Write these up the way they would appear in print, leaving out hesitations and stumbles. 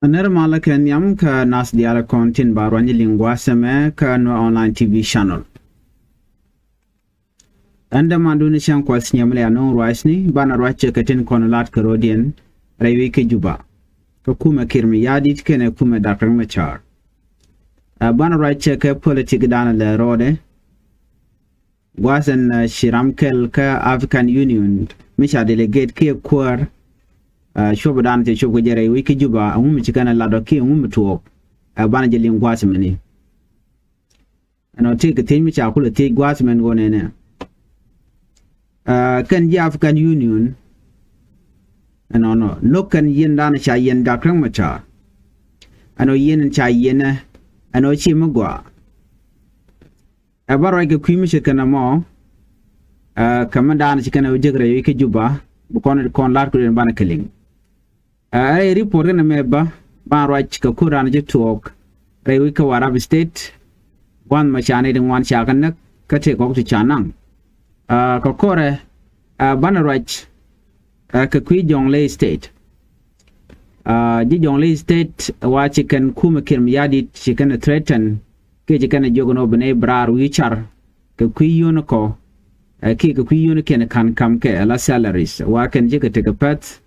Nermala Kenyam ka nas diala kontin barwani lingua seme ka no online TV channel. Anda manduni shan kwa sinyamle anon ruaisni bana ruache katin konolat karodian raiwi ke juba. Ka kuma kirmi yadit kene kuma dakrang machar. Bana ruache ka politik dana le rode. Wasan shiramkel ka African Union misha delegate ke kwar shobo dan te shobo jere wiki juba ngum chikana lado ki ngum tuok bana jeli ngwasmeni ano te ke tin mi cha kula te gwasmen gone ne kan ji African Union ano no lokan yin dan cha yin da krang macha ano yin cha yin ano chi magwa abaro ke kwimi chikana mo kamanda chikana ujegre wiki juba bukon kon lar ko bana keling ay report na meba ba right ka kuran je talk rewi ka warab state wan machane den wan chakan ka te ko ti chanang ka kore ban right ka kwi jonglei state ji jonglei state wa chicken kuma kirm yadi chicken threaten ke chicken jogono bene brar wichar ka kwi yunko ki ka kwi yun ken kan kam ke la salaries wa ken je ka te ka pat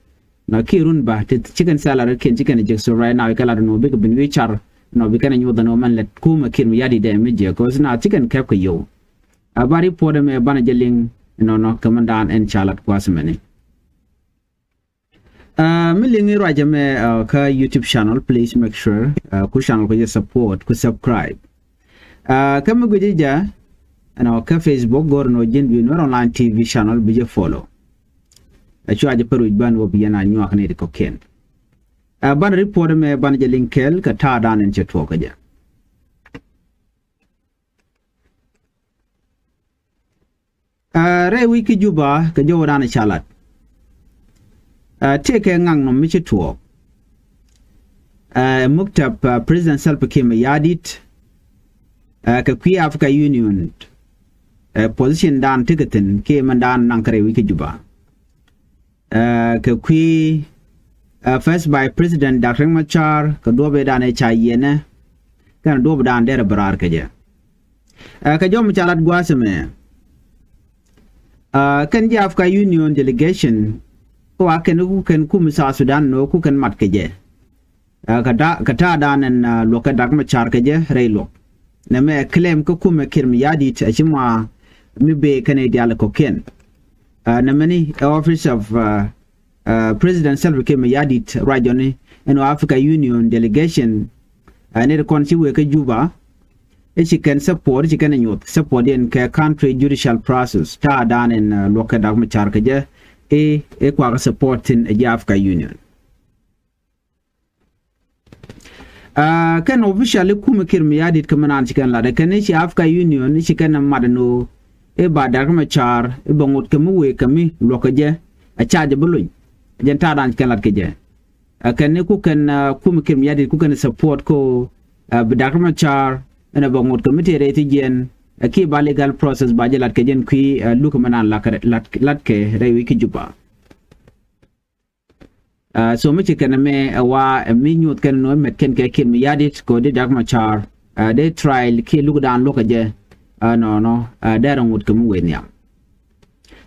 na kirun ba te chicken salary ken chicken je so right now kala no big bin wichar no be kan nyu da no man let kuma kirm yadi de meje ko na chicken kap ko yo abari pode me bana jeling no commandant en chalat kwasmene milingi rajame ka YouTube channel, please make sure ku channel ko support ku subscribe kama gujija ana ka Facebook gor no jinbi no online TV channel bi follow achu aje peru ban wo biyana nyu akane de koken ban report me ban je linkel ka ta dan en chetwo ka ja re wiki juba ka jo dan chalat take ngang no mi chetwo muktab president Salva Kiir yadit ka kwi Africa Union position dan ticketin ke mandan nang kare wiki juba ka kwi first by president Dr. Machar ka dobe dan e chayene kan dobe dan der barar ka je ka jom chalat gwaseme kan ji Africa Union delegation ko aken ku ken ku misa Sudan no ku kan mat ka je ka ta dan en lo ka Dr. Machar ka je reilo na me claim ko kuma kirmi yadi ta shima mi be kane dial ko ken na many office of president Salva Kiir yadi rajoni in Africa Union delegation ne de konsi we ka juba she can support she can youth support in ka country judicial process ta dan in local document char ka je e kwa support in Africa Union kan officially kuma kirmi yadi kamanan chikan la de kan shi Africa Union shi kan madano e ba dar ma char e bangot kamu we kami lokaje a charge buluñ jenta dan kan lat keje kan ne ku kan kuma kirmi yadi ku kan support ko dar ma char ena bangot kami tere ti gen ki ba legal process ba je lat kejen ki lu kamanan lat ke rewi ki juba so much can me wa minute can no met ken ke kin mi yadit ko de dag machar de trial ki look down look aje no there would come with yam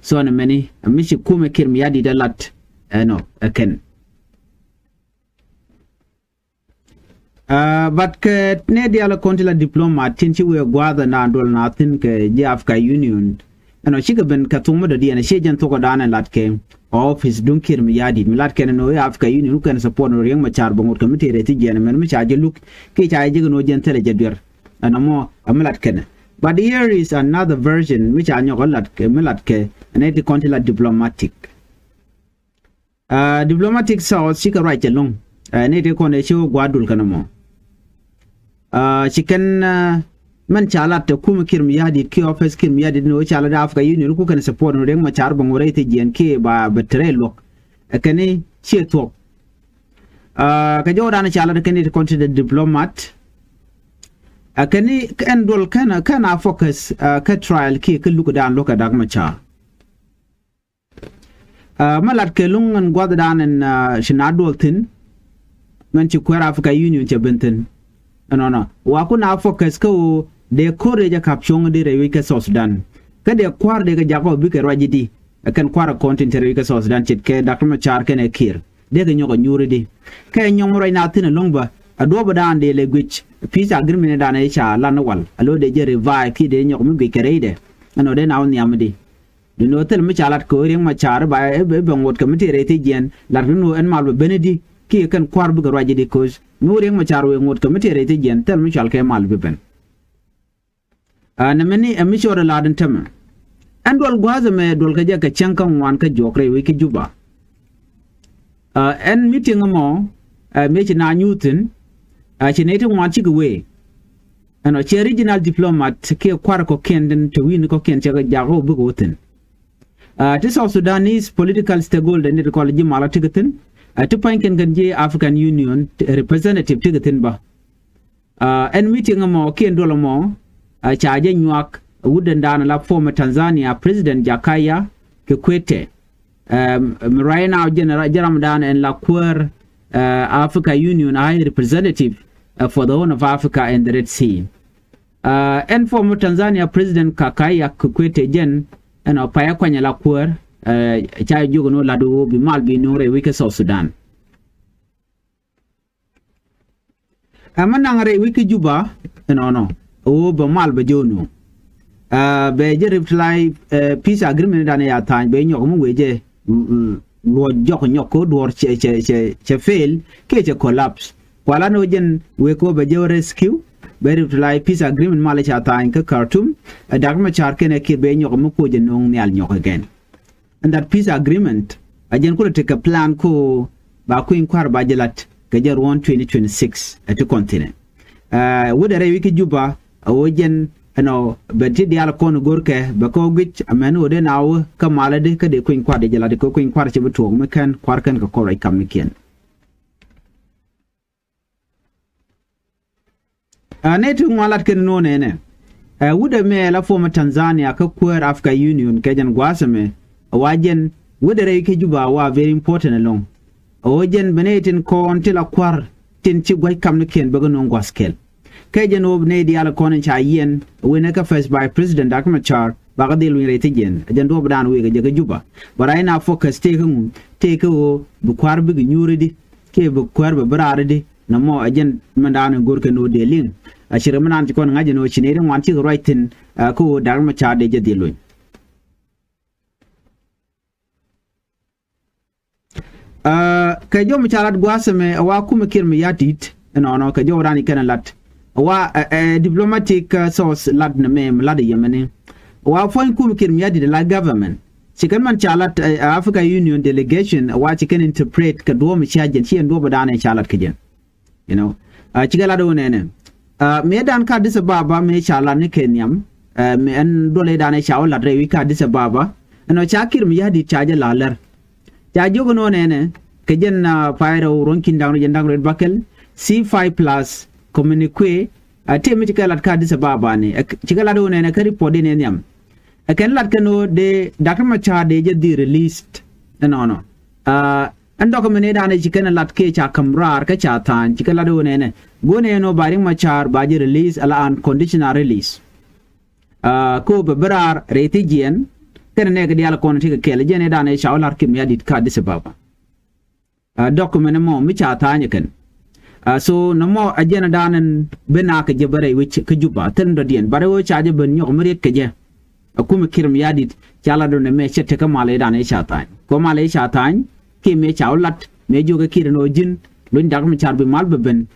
so na many mishi kuma kin mi yadi da lat no ken but ke ne diala kontila diploma tinchi we gwada na dol na tin ke Africa Union ano shiga ben katumo da diana shejan to ko dana lat ke office dun kirmi yadi milat ken no Africa Union kan support no yang machar bangot committee reti jena men mi chaje look ke chaje no jentele jadwer anamo amlat ken but here is another version which anyo lat ke milat ke aneti kontila diplomatic diplomatic so sika right along aneti kone show gwadul kanamo chicken man chalat to kuma kirmi yadi ki office kirmi yadi no chala da Africa Union ku kan support no reng machar bangore te gen ke ba betre lok akane che to ka joda na chala da kane consider diplomat akane kan dol kana focus ka trial ki ka luka dan loka dag machar malat ke lungan gwada dan en shinadol tin man ci kwara Africa Union ce benten no wa ku na focus ko de kore ja kapchong de rewi ke South Sudan ka de kwar de ga jago bi ke rajidi kan kwara content rewi ke South Sudan chit ke Dr. Machar ken kir de ga nyogo nyuri di ke nyom roy na tin longba ado bada ande le gwich peace agreement da na cha lan wal alo de je revive ki de nyok mi ke reide ano de na on yamdi du no tel mi chalat ko ring Machar ba e be ngot committee rete gen la no en mal benedi ki kan kwar bu ga rajidi ko no ring Machar we ngot committee rete gen tel mi chal ke mal ben na meni emishore laden tema andol gwaza me dol ka jaka chankan wan ka jokre wiki juba en meeting mo me na newton chinete wan chi gwe ano che regional diplomat ke kwar ko kenden to win ko ken che jago bu goten this South Sudanese political stakeholder ne ko ji mala tigaten to panken ganje African Union representative tigaten ba en meeting mo ken dolo mo chaje nywak wuden dana la former Tanzania President Jakaya Kikwete right now General Dan and la Quer Africa Union High Representative for the Horn of Africa and the Red Sea and former Tanzania President Kakaya Kikwete Jen and opaya kwanya la Quer cha jugo no ladu bi malbi no re wiki South Sudan amanangare wiki Juba no o ba mal ba jono be je reply peace agreement da ne ya tan be nyok mu weje lo jok nyoko dor che fail ke che collapse wala no jen we ko be je rescue be reply peace agreement mal cha tan ka Khartoum Dr. Machar ken ke be nyok mu ko je non nyal nyok again and that peace agreement ajen ko take a plan ko ba ko inquire ba jelat ke je 2026 at the continent wudere wiki Juba awojen ano beti diala kono gorke bako gwich amenu de nawo kamala de kade ko inkwar de jala de ko inkwar che beto mekan kwarkan ka korai kamniken netu ngalat ken no ne wude me la former Tanzania ka Quer Africa Union kejan gwasame wajen wude re ke Juba wa very important along awojen benetin ko ontila kwar tin ci gwai kamniken bago non gwaskel kajen ob ne diala konen cha yen wena ka first by President Dr. Machar baga de luire tijen ajan do badan we ga Juba bara ina focus take o bu kwar bi nyuridi ke bu kwar be bararidi na mo ajan mandan gorke no de lin ashire manan kon ngaje no chinere wan ti writing ko Dr. Machar de je luin ka jo Macharat gwaseme wa kuma kirmi yatit no ka jo rani kana lat wa diplomatic source lad na mem lad yemene wa foin kum kirmi yadi de la government chikan man chalat Africa Union delegation wa chikan interpret ka do mi chajen chi ndo badana chalat kajen you know chigala do nene me dan ka disa baba me chala ne kenyam me en dole dana chawla re wi ka disa baba no chakir mi yadi chaje lalar ja jogo no nene kajen pairo ronkin dawno jendang red bakel C5 plus communique ate mi chikalat ka disa baba ne chikala do ne ka report ne nyam ken lat kano de Dr. Machar de je di released no and document da ne chikana lat ke cha kamrar ka cha tan chikala do ne go ne no baring Machar ba je release ala unconditional release ko beberar retijien ken ne ga dial kon tika kele je ne da ne cha lar kim ya dit ka disa baba document mo mi cha tan ken so namo ajena danan bena ka jabare wich ka Juba tan do dien bare wo chaje ben nyok mret ka je akuma kirim yadit chala do ne me chete ka male dane chatan ko male chatan ki me chawlat me joga kirno jin luñ Dr. Machar bi mal ben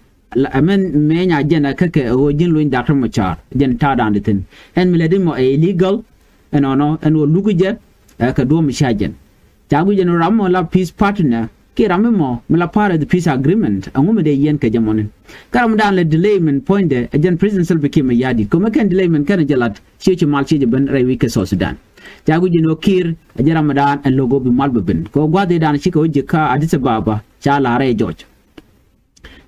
amen me nya jena ka ke o jin luñ Dr. Machar jen ta dan ditin en mi ledin mo illegal en ono en wo lugu je ka do mi shajen jagu jen rammo la peace partner ki rammo me la part of the peace agreement angume de yen ka jamonen karam dan le delayment point de ajen presidential became yadi ko me kan delayment kan jalat ci mal ci ben rewi ke South Sudan jagu jino kir ajen ramadan en logo bi mal ben ko gwade dan ci ko jika Addis Ababa cha la re George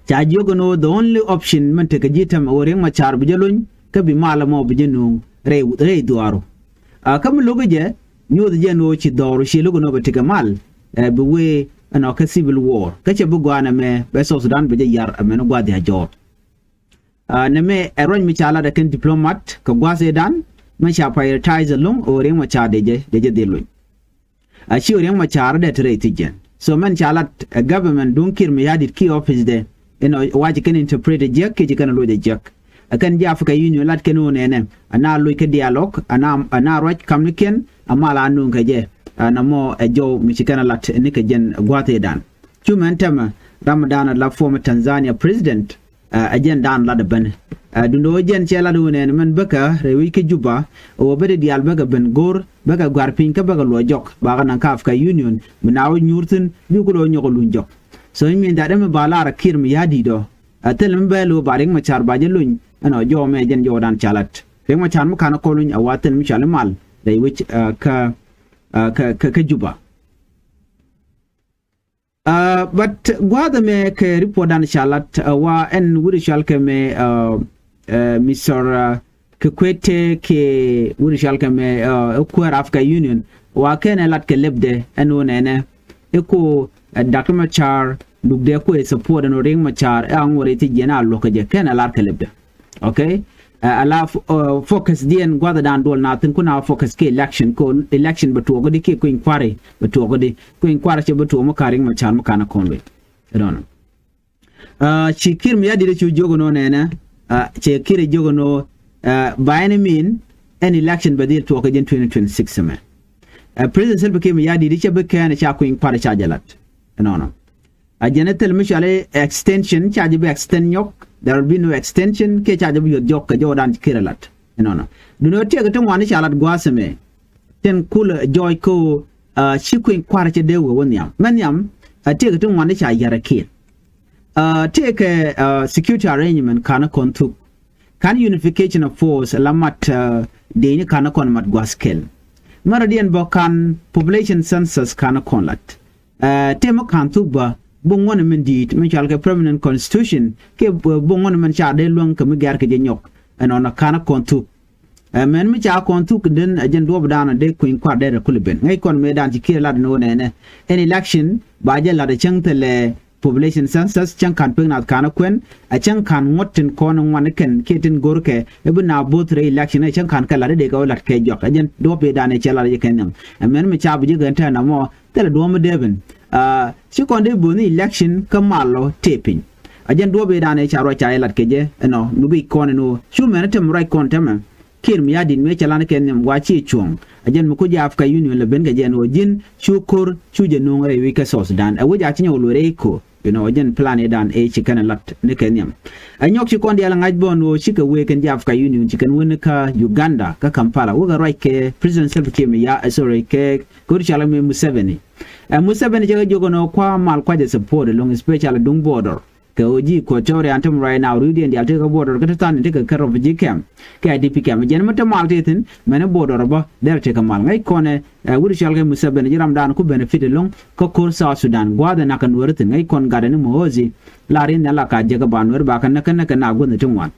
cha jogono the only option man te ka jitam o ring Machar bi jelon ka bi malamo bi jeno re duaro kam logo je nyu de jeno ci doro ci logo no be te mal bi we ano ka civil war ka che bugwana me be so Sudan be yar ameno gwa dia jor ne me eron mi chala da ken diplomat ka gwa se dan ma sha prioritize long o re ma cha de de lu a chi o re ma cha da tre tijen so man chala government don't kir me yadit key office de waji ken interpret je ke je kana lo de jak akan ja Africa Union lat ken one ne ana lo ke dialogue ana roj kamniken amala anu ke je na mo jo michikana lat ne ke jen gwate dan chumen tema Ramadan la former Tanzania president ajen dan la de ben dundo jen chela do ne men baka rewi ke juba o bede dial baga ben gor baga garpin ka baga lo jok baga nan ka Africa Union minaw nyurtin bi ko lo nyogolun jok so mi da dem balara kirm yadi do atel mbelo baring machar baje luñ ano jo me jen jo dan chalat reng machar mu kana ko luñ awatel mi chal mal dai wich ka juba but gwada me ke report dan chalat wa en wuri chal ke me Mr. Kikwete ke wuri chal ke me Equator Africa Union wa ken lat ke lebde eno nene eko Dr. Machar look de ko support no ring Machar an wori ti jena lokaje ken lat ke lebde okay ala focus dien gwada dan dol na tin kuna focus ke election batu godi ke ko inquiry batu godi ko inquiry che batu mo karing Machar mo kana konwe don chikir mi yadi de chu jogo no nena che kire jogo no by any mean an election badil to okajen 2026 man president selbe ke mi yadi de che be kana cha ko inquiry cha jalat no ajenetel mishale extension charge be extend yok there will be no extension ke charge be jok ka jodan kiralat no do not take to one chalat gwaseme ten kul joy ko chikwin kwarche de wonyam manyam take to one cha yarake take security arrangement kana kontu kan unification of force lamat de ni kana kon mat gwaskel maradian bokan population census kana konlat temo kan tuba bongone men dit men chalke permanent constitution ke bongone men cha de long ke migar ke nyok anona kana kontu men mi cha kontu den ajen do badana de kuin kwa de kulben ngai kon me dan ti lad no ne an election ba je la de changtele population census chang kan peng na kana kwen a chang kan ngotin kon wan ken ketin gorke ebuna both re election chang kan kala de ko lat ke jok ajen do be dan e chala je ken men mi cha bu je ganta na mo tele do mo deben si konde boni election kamalo taping ajen do be dane charo cha elat keje no nubi kon no chu menetem right kon tema kir mi yadin me chalane ken wachi chung ajen mu ko ja Africa Union le ben gajen o jin chukur chuje no ngre wi ka sos dan a wuja tinyo lo re ko ajen plan dan e chikana lat ne kenyam anyok chi konde ala ngaj bono chika we ken ja Africa Union chikan won ka Uganda ka Kampala wuga right ke president self ke mi ya sorry ke ko chala me Museveni Museveni je jogono kwa mal kwa je support long special dung border ke oji ko chore antum right now rudi and alter border ka tan te ka refugee camp ke IDP camp jen mata mal tetin mena border ba der te ka mal ngai kone wuri shalge Museveni jiram dan ku benefit long ko kur South Sudan gwada na kan wurtin ngai kon gadani mozi larin na la ka je ka banwer ba kan na gun tumwan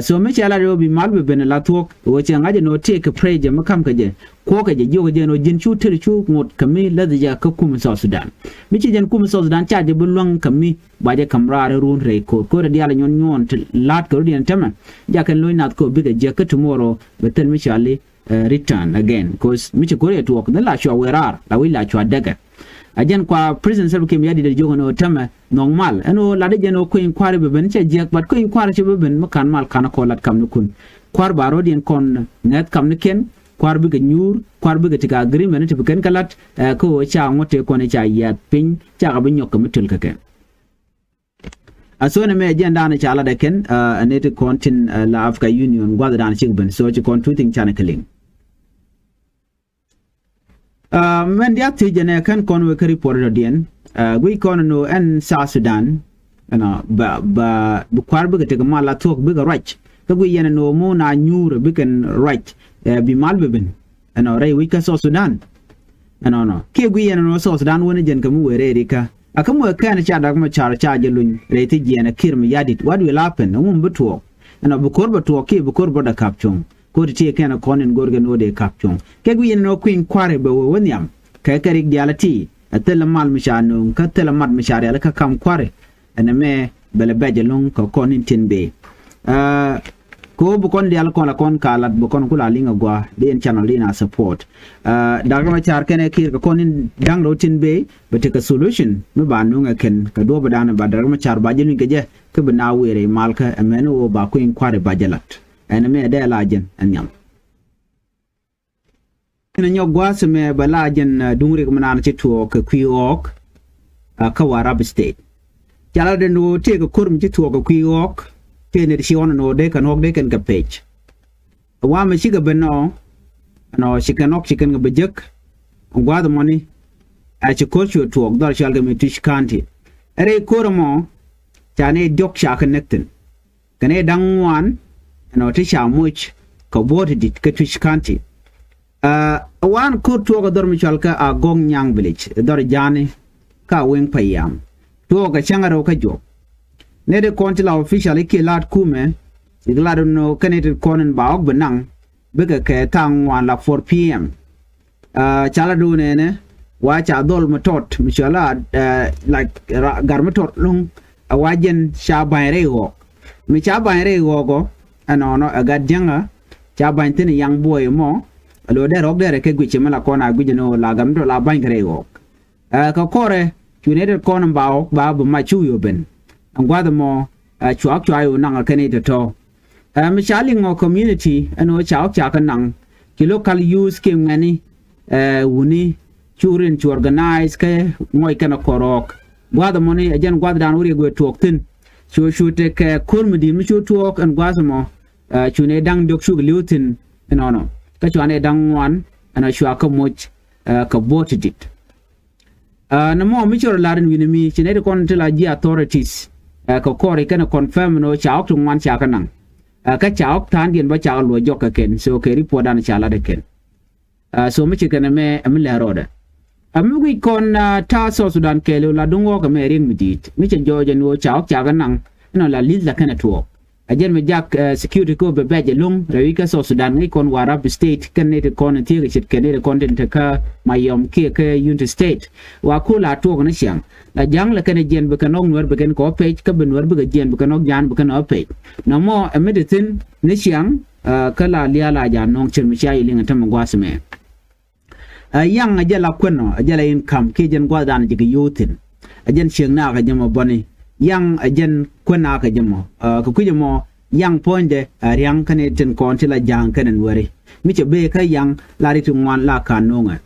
so me chala ro bi mal be ben la tok wo che ngaje no take pray je makam ka je ko ka je jogo je no jin chu ter chu ngot kami la ja ka kum South Sudan mi ci jen kum South Sudan cha je bulong kami ba je kamra run re ko da diala nyon lat ko dien tema ja kan loy nat ko biga je ka tomorrow betel mi chali return again cause mi ci ko re to ko la shwa werar la wi la shwa daga ajen kwa president self kim yadi de jogo no tema normal eno la de jeno ko inquiry be ben che je bat ko inquiry che be ben makan mal kana ko lat kam kun kwar baro dien kon net kam ken kwar bi ga nyur kwar bi ga tiga agreement be ken kalat ko cha ngote ko ne cha ya pin cha ga bin yok mitul ka ken asone me agenda na cha ala de ken anet kontin la Africa Union gwada dan chi ben so chi kon tuting chana keling men dia tijene kan kon we kari pordo dien we kon no en South Sudan ana ba kwar bi ga tiga mala tok bi ga right ko we yene no mo na nyur bi ken right bi malbe ben ana rai we ka South Sudan ana no ke we yene no South Sudan woni jen kam we re rika akamu kan cha dag ma char cha je lun re ti jene kirm yadit what will happen mum buto ana bu korba to ke bu korba da kapchong ko ti kana konen gorgen ode kapchong ke we yene no queen kware be wonyam ka karik dialati atela mal mishanu ka tela mad mishari ala ka kam kware ene me bele beje long ko konin tinbe ko bu kon dial kon la kon kalat bu kon kula linga gwa den channel lina support daga ma char kene kir ko konin dang ro tinbe bete ka solution me ba nunga ken ka do badana ba daga ma char ba jeni geje ke bana were malka ameno ba ko in kware bajalat ene me de la jen anyam ina nyogwa se me bala jen dungri ko manana ci to ka kwiok ka warab state jala de no te ko kurm ci to ka kwiok te ne ci wono no de kan ok de kan ka page wa me ci ga beno no ci kan ok ci kan ga bejek ngwa da moni a ci ko ci to ok dal shal ga me tish kanti ere ko mo tane dok sha connectin kane dan wan no ti sha much ka bodi dit ka tish kanti wan kur to ga dormi chalka a gong nyang village dor jani ka wing payam to ga changaro ka jo ne de kontila official ke lat kume iglado no connected konen ba ok benang bega ke tang wan la 4 pm chala do ne wa cha dol matot mishala like garmatot lung awajen sha bayre go mi cha bayre go anono aga janga cha bayntene yang boy mo lo de rok de ke gwiche mala kona gwijeno la gamdo la bankre go ka kore united konan ba bu ma chu yo ben angwada mo chuak chuayo nang kanete to mishali ngo community ano chaok chakan nang ki local use ke ngani wuni churin to organize ke moy kana korok gwada mo ni ajen gwada dan wuri go toktin chu te ke kurmudi mi chu tok an gwada mo chune dang dok chu lutin no ka chwane dang wan ana chwa ka moch ka botidit na mo mi chor larin winimi chine kon tela ji authorities ka kore kana confirm no chaok tung wan cha kanang ka chaok tan dien ba cha lo jok ka ken so ke report dan cha la de ken so mi chikana me amla roda amugui kon ta so Sudan ke lo la dungo ka me ring midit mi chen joje no chaok cha kanang no la lid la kana to ajen me jak security ko be beje lung rewi ka so Sudan ni kon warab state kan ne kon ti ke chit ken ne content ka mayom ke unit state wa ko la to na siang la jang la kan jen be kanong Nuer be kan ko page ka ben Nuer be jen be kanong jan be kan page na mo emeditin ne siang kala lia la jan nong chen mi chai linga tam gwasme yang ajala kweno ajala income ke jen gwa dan jige yutin ajen siang na ka jama boni yang ajen kwena ka jamo ko kujamo yang ponde riang kane ten kontila jang kanen wari mi che be ka yang lari tu ngwan la kanonga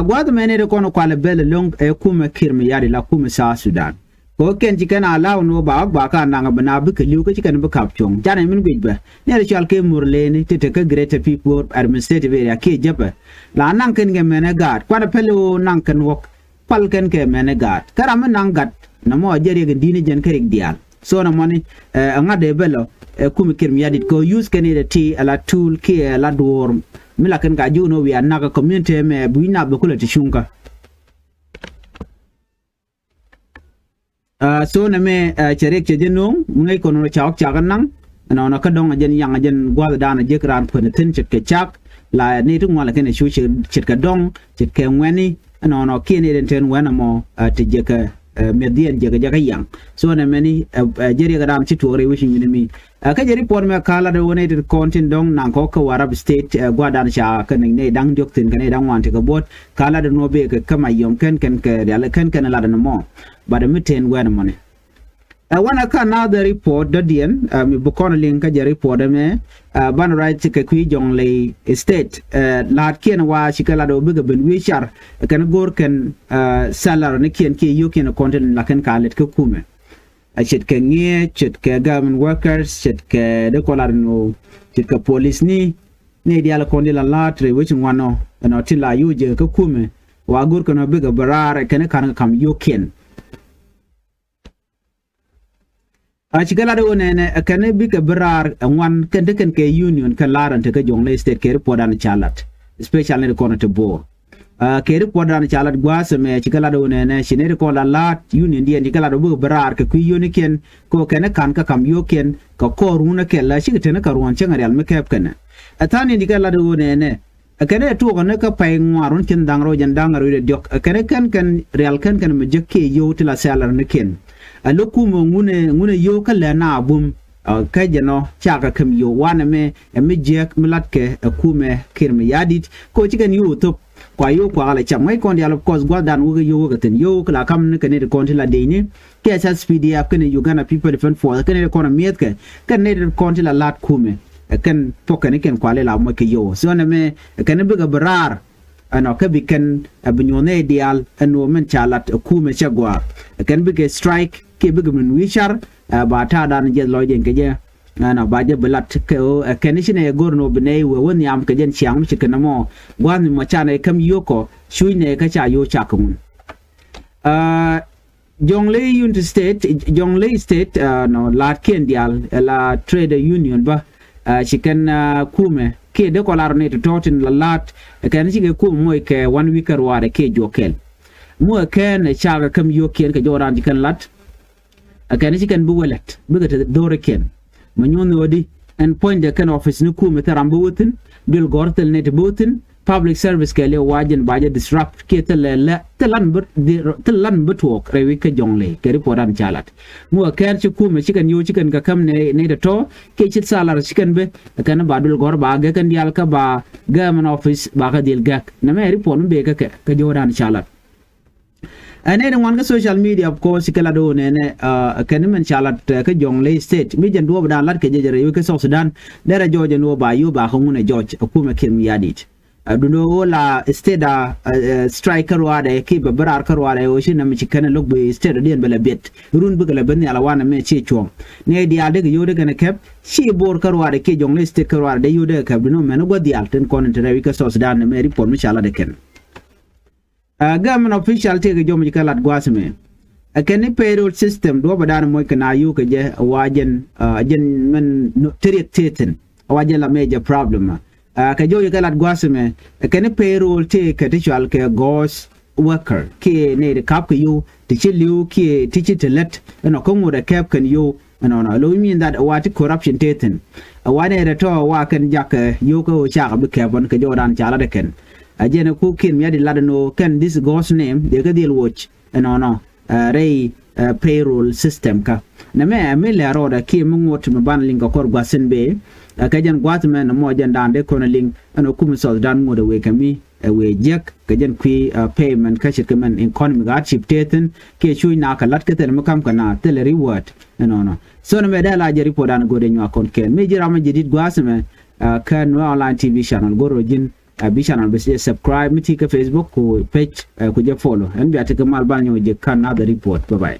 gwad mene de kono kwale bele long e kuma kirmi yari la kuma sa Sudan ko ken jikana law no ba ka nanga bana bu ke liu ka jikan bu kap chong jana min gbe ne re chal ke murleni tete ka greater people administrative area ke jaba la nang ken ge mene gad kwana pelo nang ken wok pal ken ke mene gad karama nang gad na mo jeri ge dini jen kerik dial so na moni ngade belo kuma kirmi yadit ko use kenede ti ala tool ke ala dorm mila ken ga juno wi anaka community me buina be kula tishunka so na me cherek chejenong ngai kono chaok chaganang na ka dong ajen yang ajen gwal dana jekran phenetin chet ke chak la ni tu ngala ken shu chet ka dong chet ke ngweni no kene den ten wana mo te jeka medien jaga yang so na meni jeri ga dam chitore wishin mi ka jeri por me kala de woni content dong nan ko ka warab state gwadan sha kan ne dang doktin kan dang wante ka bot kala de no be ka kama yom ken ke dal ken la de mo bada miten wana money wana ka now the report dodien mi bukon link ka jeri report me ban right ke kwi jonglei state lat ken wa shikala do biga ben wichar kan gor ken salar ne ken ke yuken content la ken kalet ke kume a chet ke ngie chet ke government workers chet ke de kolar no chet ke police ni ne dia la kondila latre wichin wano no tila yuje ke kume wa gor ken biga barar ken kan kam yuken chikala do ne kane bi ka brar ngwan kende ken ke union kan laran te ka jonglei state ke report an chalat especially ne kono te bo ke report an chalat gwase me chikala do ne shine ko la lat union die chikala do bu brar ke ku union ken ko kene kan ka kam yo ken ka ko runa ke la shi te ne ka ruan chenga real me kep ken atani chikala do ne kene tu ko ne ka pay ngwarun kin dangro jan dangaro de diok kene kan real kan me jekke yo tila salar ne ken aloku mo ngune yo ka le na bum ka jeno chaka kam yo wana me jek milatke akume kirme yadit ko chigen yo top kwa yo kwa ala cham ngai kon dial of course gwa dan wo yo gaten yo kala kam ne kene kon tila de ni ke sa spdf kene Uganda people defend force kene kon miet ke kene kon tila lat kume kan poken ken kwale la mo ke yo so na me kan be gabrar ano ka bi kan abnyone dial ano men chalat ku me chagwa kan be ke strike ke be gmin wichar ba ta dan je lojen ke je ana ba je belat ke kan shine gorno bne we won yam ke jen chiang mi ke namo gwan mo chane kam yoko shuine ka cha yo chakun jonglei state no lat ken dial la trade union ba chicken kume ke de kolar ne to totin la lat kan chige kum moy ke 1 week ware ke jokel mo ken chaga kam yokel ke joran chicken lat kan chicken bu welet bu gata dore ken mo nyon wodi en point de kan office ni kume taram bu wutin bil gortel ne to butin public service ke le wajen baje disrupt ke telan betok rewi ke jonglei ke reportan chalat mo ker ci kume chicken yo chicken ka kam ne de to ke chit salar chicken be kan badul gor ba ga kan dial ka ba government office ba ka dil gak na me report be ka joran chalat ane ne wan ga social media of course kala do ne kan men chalat ka jonglei state mi jen do ba lat ke jere yo ke South Sudan dera joje no ba yo ba ko ngune joj kume kin yadit aduno la steda striker wade ki babar karwade o shi na mi cikana logbe steda den bela bet run bugala bani ala wana me ci chom ne dia de yo de gana kep shi bor karwade ki jongle ste karwade yo de kep no men go dial ten kon tere wi ka sos dan me report mi chala de ken government official te jo mi kala gwasme ken payroll system do badan moy kana yu ke je wajen jen men teriet teten wajen la major problem ka jo galat gwasme ken payroll te ka titual ke ghost worker ke ne de kap you to chilu ke teach it let no ko mo de kap kan you no lo mean that what corruption teten wane de to wa kan jak yo ko cha ka ke bon ka jo dan chala de ken ajene ku kin mi adi ladno kan this ghost name de ka deal watch no ray payroll system ka na me le roda ki mo ngot me ban linga kor gwasen be kajan gwatmen mo jan dande kono ling ano kum so dan mo de we kami we jek kajan kwi payment ka shikman economic hardship teten ke chui na ka lat keten makam kana tel reward no so no me da la je report an go de nyu akon ken me jira ma jidit gwasme kan no online tv channel goro jin bi channel be subscribe mi ti ka Facebook ko page ko je follow en bi ataka mal ban nyu je kan na the report bye bye